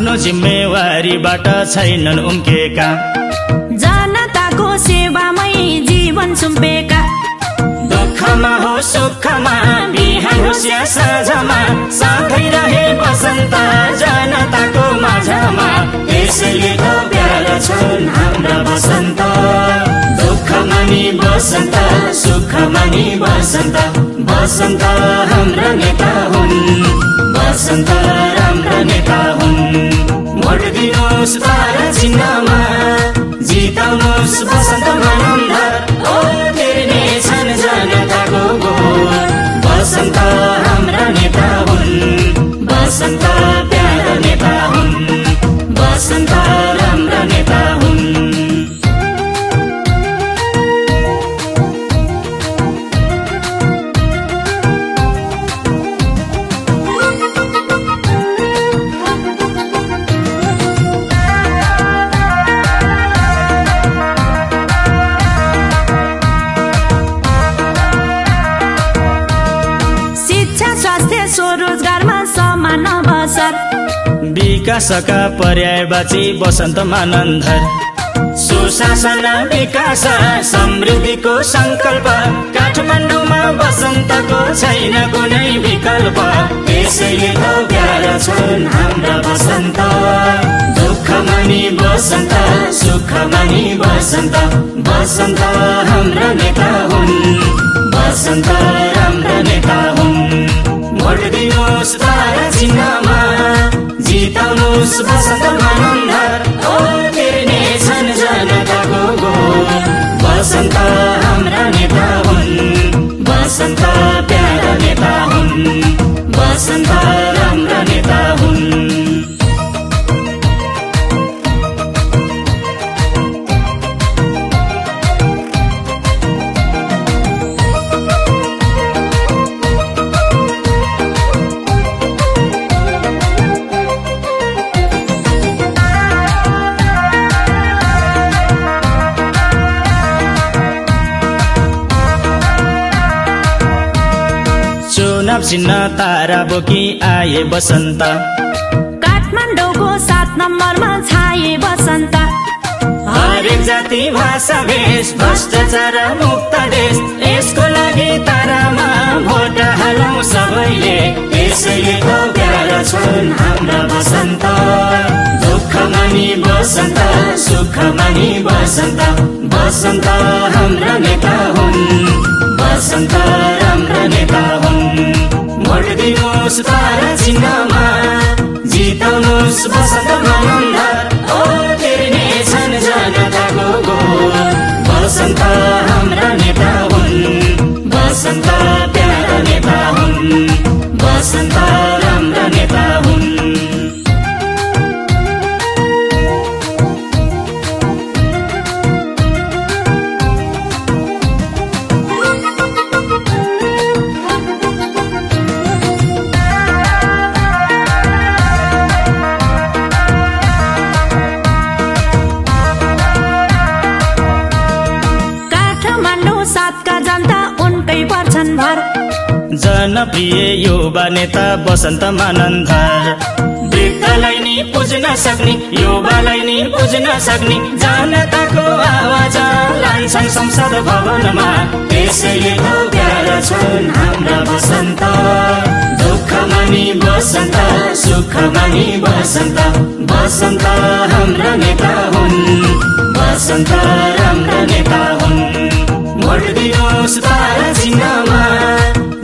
आफ्नो जिम्मेवारीबाट छैनन् उम्केका, जनताको सेवामै जीवन सुम्पेका। दुःखमा हो सुखमा बिहान होस् या साँझमा साथै रहे बसन्त जनताको माझमा। त्यसैले त प्यारा छन् हाम्रा बसन्त, दुःखमा नि बसन्त सुखमा नि बसन्त। बसन्त हाम्रा नेता हुन्, बसन्त राम्रा नेता हुन्। भोट दिनुहोस् तारा चिन्हमा, जिताउनुहोस् बसन्त मनन्धर। ओ तिर्ने छन् जनताको भोट, बसन्त हाम्रा नेता हुन्, बसन्त प्यारा नेता हुन्, बसन्त राम्रा नेता हुन्। स्वरोजगारमा समान अवसर, विकासका पर्यायवाची बसन्त मानन्धर। सुशासन विकास समृद्धिको संकल्प, काठमाडौँमा बसन्तको छैन कुनै विकल्प। त्यसैले त प्यारा छन् हाम्रा बसन्त, दुःखमा नि बसन्त सुखमा नि बसन्त। बसन्त हाम्रा नेता हुन्, बसन्त राम्रा नेता हुन्। भोट दिनुहोस् तारा चिन्हमा, जिताउनुहोस् बसन्त मनन्धर। ओ तिर्ने छन् जनताको भोट, बसन्त हाम्रा नेता हुन्, बसन्त प्यारा नेता हुन्, बसन्त राम्रा नेता हुन्। चुनाव चिन्ह तारा बोकी आए बसन्त, काठमाडौँको 7 नम्बरमा छाए बसन्त। हरेक जाति भाषा भेष भ्रष्टाचार मुक्त देश, यसको लागि तारामा भोट हालौँ सबैले। त्यसैले त प्यारा छन् हाम्रा बसन्त, दुःखमा नि बसन्त सुखमा नि बसन्त। बसन्त हाम्रा नेता हुन्, बसन्त राम्रा नेता हुन्। भोट दिनुहोस् तारा चिन्हमा, जिताउनुहोस् बसन्त मनन्धर। ओ तिर्ने छन् जनताको भोट, बसन्त हाम्रा नेता हुन्, बसन्त प्यारा नेता हुन्, बसन्त राम्रा नेता हुन्। जनप्रिय युवा नेता बसन्त मानन्धर, वृद्धलाई नि पुज्न सक्ने युवालाई नि पुज्न सक्ने। जनताको आवाज लान्छन् संसद भवनमा, त्यसैले त प्यारा छन् हाम्रा बसन्त, दुःखमा नि बसन्त सुखमा नि बसन्त। बसन्त हाम्रा नेता हुन्, बसन्त राम्रा नेता हुन्। भोट दिनुहोस् तारा चिन्हमा,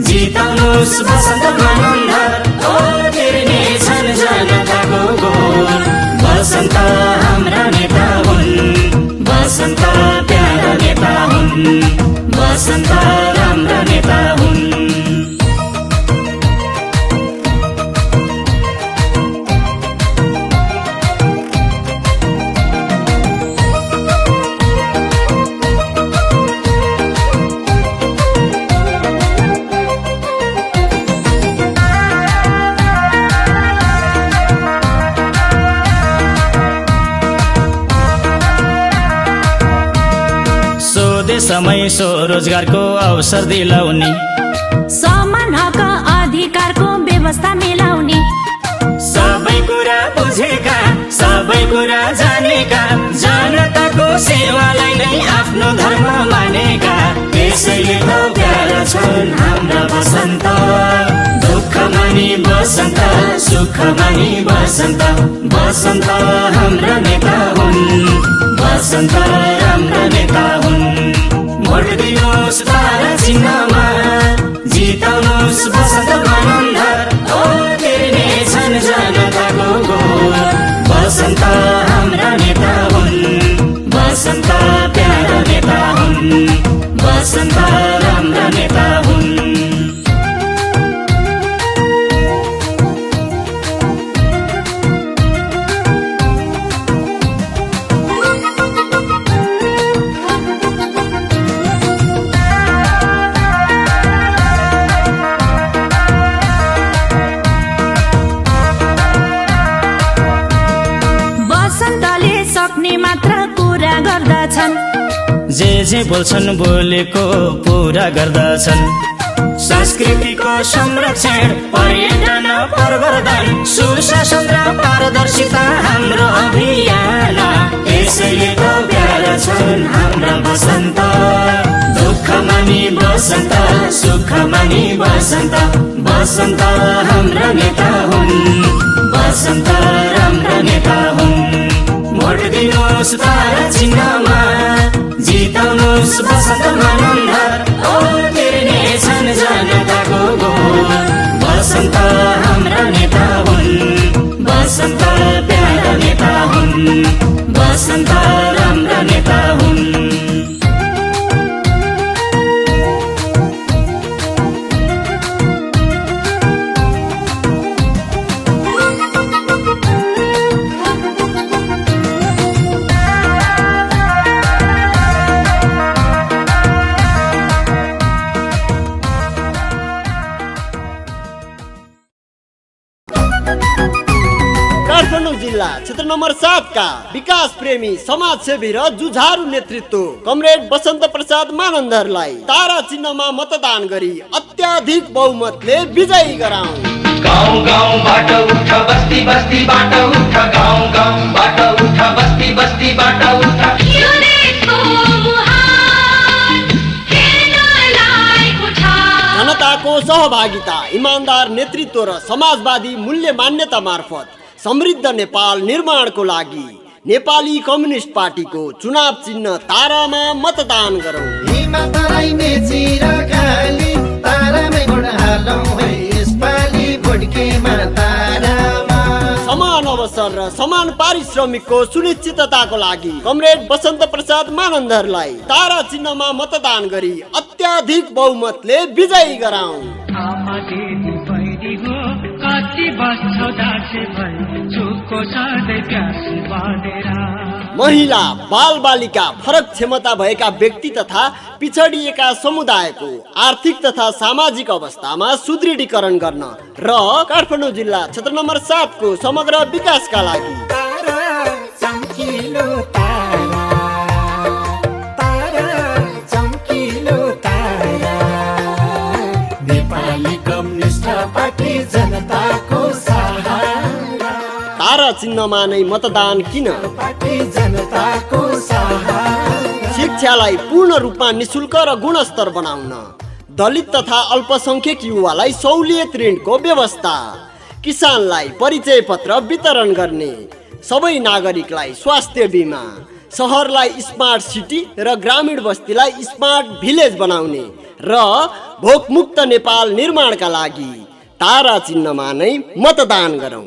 जिताउनुहोस् बसन्त मनन्धर। ओ तिर्ने छन् जनताको भोट, बसन्त हाम्रा नेता हुन्, बसन्त प्यारा नेता हुन्, बसन्त राम्रा नेता हुन्। समय स्वरोजगारको अवसर दिलाउने, समान हक अधिकारको व्यवस्था मिलाउने, सबै कुरा बुझेका सबै कुरा जानेका जनताको सेवालाई नै आफ्नो धर्म मानेका त्यसैले त प्यारा छन् हाम्रा बसन्त दुःखमा नि बसन्त सुखमा नि बसन्त बसन्त हाम्रा नेता हुन् बसन्त राम्रा नेता हुन् भोट दिनुहोस् तारा चिन्हमा जिताउनुहोस् बसन्त मानन्धर ओ तिर्ने छन् जनताको गोर बसन्त हाम्रा नेता हुन् बसन्त प्यारा नेता हुन् बसन्त राम्रा नेता हुन् मात्र कुरा गर्दछन् जे बोल्छन् बोलेको पूरा गर्दछन् संस्कृतिको संरक्षण पर्यटन प्रवर्धन सुशासन र पारदर्शिता हाम्रो अभियान त्यसैले त प्यारा छन् हाम्रा बसन्त दुःखमा नि बसन्त सुखमा नि बसन्त बसन्त हाम्रा नेता हुन् बसन्त राम्रा नेता हुन् भोट दिनुहोस् तारा चिन्हमा जिताउनुहोस् बसन्त मानन्धर ओ तिर्ने छन् जनताको गोर बसन्त हाम्रा नेता हुन् बसन्त प्यारा नेता हुन् बसन्त राम्रा नेता हुन् काठमाडौँ जिल्ला क्षेत्र नम्बर 7 का विकास प्रेमी समाजसेवी र जुझारु नेतृत्व कमरेड बसन्त प्रसाद मानन्धरलाई तारा चिन्हमा मतदान गरी अत्याधिक बहुमतले विजयी गराउँ। गाउँ गाउँबाट उठ बस्ती बस्तीबाट उठ गाउँ गाउँबाट उठ बस्ती बस्तीबाट उठ जनताको सहभागिता इमानदार नेतृत्व र समाजवादी मूल्य मान्यता मार्फत समृद्ध नेपाल निर्माणको लागि नेपाली कम्युनिस्ट पार्टीको चुनाव चिन्ह तारामा मतदान गरौँ। समान अवसर र समान पारिश्रमिकको सुनिश्चितताको लागि कमरेड बसन्त प्रसाद मानन्धरलाई तारा चिन्हमा मतदान गरी अत्याधिक बहुमतले विजयी गराउँ। महिला बाल बालिका फरक क्षमता भएका व्यक्ति तथा पिछडिएका समुदायको आर्थिक तथा सामाजिक अवस्थामा सुदृढीकरण गर्न र काठमाडौँ जिल्ला क्षेत्र नम्बर 7 को समग्र विकासका लागि तारा चिन्हमा नै मतदान किन? शिक्षालाई पूर्ण रूपमा निशुल्क र गुणस्तर बनाउन, दलित तथा अल्पसंख्यक युवालाई सहुलियत ऋणको व्यवस्था, किसानलाई परिचय पत्र वितरण गर्ने, सबै नागरिकलाई स्वास्थ्य बीमा, सहरलाई स्मार्ट सिटी र ग्रामीण बस्तीलाई स्मार्ट भिलेज बनाउने र भोकमुक्त नेपाल निर्माणका लागि तारा चिन्हमा नै मतदान गरौँ।